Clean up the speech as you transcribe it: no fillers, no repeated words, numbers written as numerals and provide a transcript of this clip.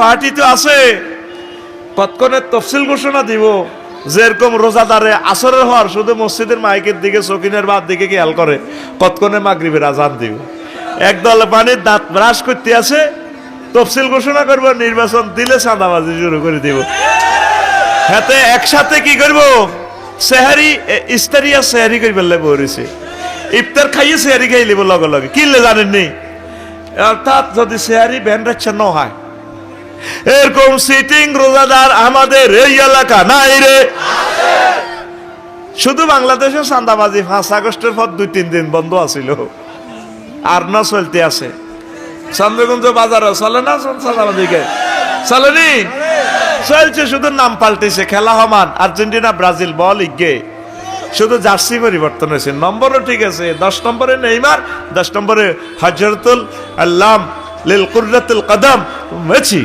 Party তো আছে, কতক্ষণের তফসিল ঘোষণা দিব। যেরকম রোজাদারে আসরের হওয়ার শুধু মসজিদের মাইকের দিকে সকিনের বাদ দিকে খেয়াল করে, কতক্ষণে মাগরিবের আজান দিব। একদল পানির দাঁত ব্রাশ করতে আছে, তফসিল ঘোষণা করব, নির্বাচন দিলে চাঁদাবাজি শুরু করে দিব। হাতে একসাথে কি করব, সেহারি ইস্তারিয়া সেহারি করে ফেললে বলেছে, ইফতার খাইয়ে সেহারি খাই লিব লগে লগে, কিনলে জানেননি। অর্থাৎ যদি সেহারি ব্যান রাখছে ন হয়, এরকম সিটিং রোজাদার আমাদের এই এলাকা নাই রে। শুধু বাংলাদেশে চাঁদাবাজি 5 আগস্টের পর 2-3 দিন বন্ধ আছিল, আর না চলতে আছে। চন্দ্রগঞ্জ বাজারে চলে না চাঁদাবাজিকে, চলেনি, চলছে, শুধু নাম পাল্টেছে। খেলা সমান, আর্জেন্টিনা ব্রাজিল বল ইগে, শুধু জার্সি পরিবর্তন হয়েছে, নম্বরও ঠিক আছে। 10 নম্বরে নেইমার, 10 নম্বরে হযরতুল আল্লাম লিল কুররাতুল কদম মেসি।